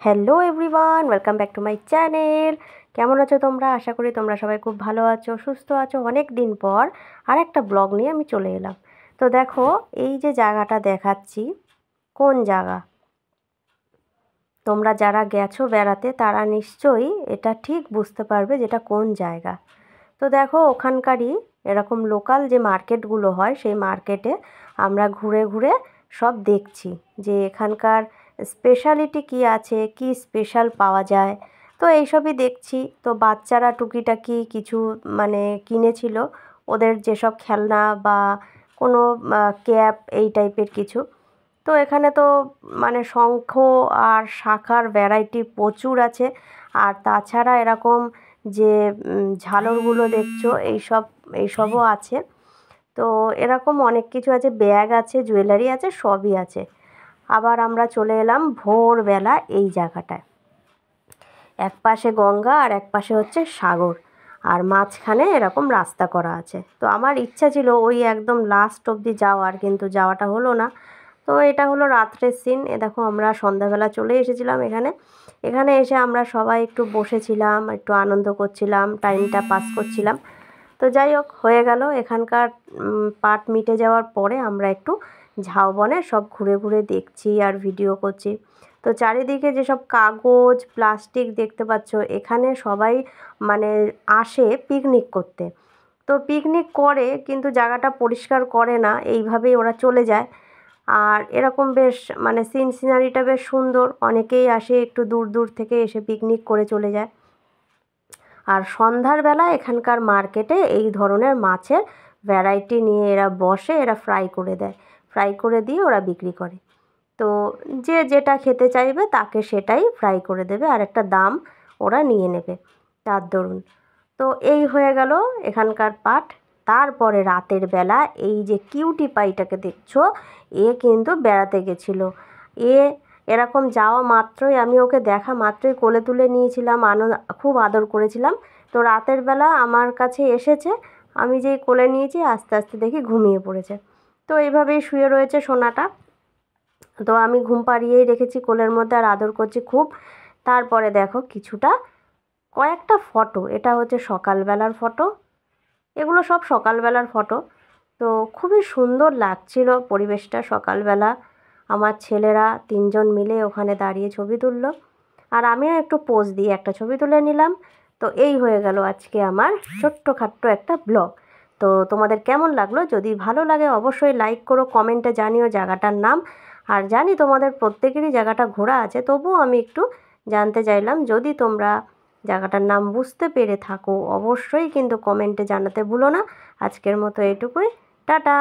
Hello everyone, welcome back to my channel. কেমন আছো তোমরা? আশা করি তোমরা সবাই খুব ভালো আছো, সুস্থ আছো। অনেক দিন পর আর একটা ব্লগ নিয়ে আমি চলে এলাম। তো দেখো, এই যে জায়গাটা দেখাচ্ছি, কোন জায়গা? তোমরা যারা গেছো বেড়াতে তারা নিশ্চয়ই এটা ঠিক বুঝতে পারবে যেটা কোন জায়গা। তো দেখো, ওখানকারই এরকম লোকাল যে মার্কেটগুলো হয় সেই মার্কেটে আমরা ঘুরে ঘুরে সব দেখছি যে এখানকার স্পেশালিটি কী আছে, কি স্পেশাল পাওয়া যায়। তো এইসবই দেখছি। তো বাচ্চারা টুকিটাকি কিছু মানে কিনেছিল, ওদের যেসব খেলনা বা কোনো ক্যাপ এই টাইপের কিছু। তো এখানে তো মানে শঙ্খ আর শাঁখার ভ্যারাইটি প্রচুর আছে। আর তাছাড়া এরকম যে ঝালরগুলো দেখছো এইসবও আছে। তো এরকম অনেক কিছু আছে, ব্যাগ আছে, জুয়েলারি আছে, সবই আছে। আবার আমরা চলে এলাম ভোরবেলা এই জায়গাটায়। এক পাশে গঙ্গা আর এক পাশে হচ্ছে সাগর, আর মাঝখানে এরকম রাস্তা করা আছে। তো আমার ইচ্ছা ছিল ওই একদম লাস্ট অবধি যাওয়ার, কিন্তু যাওয়াটা হলো না। তো এটা হলো রাত্রের সিন। এ দেখো, আমরা সন্ধ্যাবেলা চলে এসেছিলাম এখানে। এখানে এসে আমরা সবাই একটু বসেছিলাম, একটু আনন্দ করছিলাম, টাইমটা পাস করছিলাম। তো যাই হোক, হয়ে গেল। এখানকার পাট মিটে যাওয়ার পরে আমরা একটু ঝাউবনে সব ঘুরে ঘুরে দেখছি আর ভিডিও করছি। তো চারিদিকে যেসব কাগজ প্লাস্টিক দেখতে পাচ্ছ, এখানে সবাই মানে আসে পিকনিক করতে। তো পিকনিক করে কিন্তু জায়গাটা পরিষ্কার করে না, এইভাবেই ওরা চলে যায়। আর এরকম বেশ মানে সিনারিটা বেশ সুন্দর, অনেকেই আসে একটু দূর দূর থেকে এসে পিকনিক করে চলে যায়। আর সন্ধ্যার বেলা এখানকার মার্কেটে এই ধরনের মাছের ভ্যারাইটি নিয়ে এরা বসে, এরা ফ্রাই করে দেয়, ফ্রাই করে দিয়ে ওরা বিক্রি করে। তো যে যেটা খেতে চাইবে তাকে সেটাই ফ্রাই করে দেবে, আর একটা দাম ওরা নিয়ে নেবে তার দরুন। তো এই হয়ে গেল এখানকার পাঠ। তারপরে রাতের বেলা এই যে কিউটি পাইটাকে দেখছো, এ কিন্তু বেড়াতে গেছিলো। এ এরকম যাওয়া মাত্রই আমি ওকে দেখা মাত্রই কোলে তুলে নিয়েছিলাম, খুব আদর করেছিলাম। তো রাতের বেলা আমার কাছে এসেছে, আমি যেই কোলে নিয়েছি আস্তে আস্তে দেখি ঘুমিয়ে পড়েছে। তো এইভাবেই শুয়ে রয়েছে সোনাটা। তো আমি ঘুম পাড়িয়েই রেখেছি কোলের মধ্যে আর আদর করছি খুব। তারপরে দেখো কিছুটা কয়েকটা ফটো, এটা হচ্ছে সকালবেলার ফটো, এগুলো সব সকালবেলার ফটো। তো খুবই সুন্দর লাগছিল পরিবেশটা সকালবেলা। আমার ছেলেরা তিনজন মিলে ওখানে দাঁড়িয়ে ছবি তুললো, আর আমিও একটু পোজ দিয়ে একটা ছবি তুলে নিলাম। তো এই হয়ে গেল আজকে আমার ছোট্টখাট্ট একটা ব্লগ। তো তোমাদের কেমন লাগলো? যদি ভালো লাগে অবশ্যই লাইক করো, কমেন্টে জানিও জায়গাটার নাম। আর জানি তোমাদের প্রত্যেকেরই জায়গাটা ঘোরা আছে, তবুও আমি একটু জানতে চাইলাম। যদি তোমরা জায়গাটার নাম বুঝতে পেরে থাকো অবশ্যই কিন্তু কমেন্টে জানাতে ভুলো না। আজকের মতো এটুকুই, টাটা।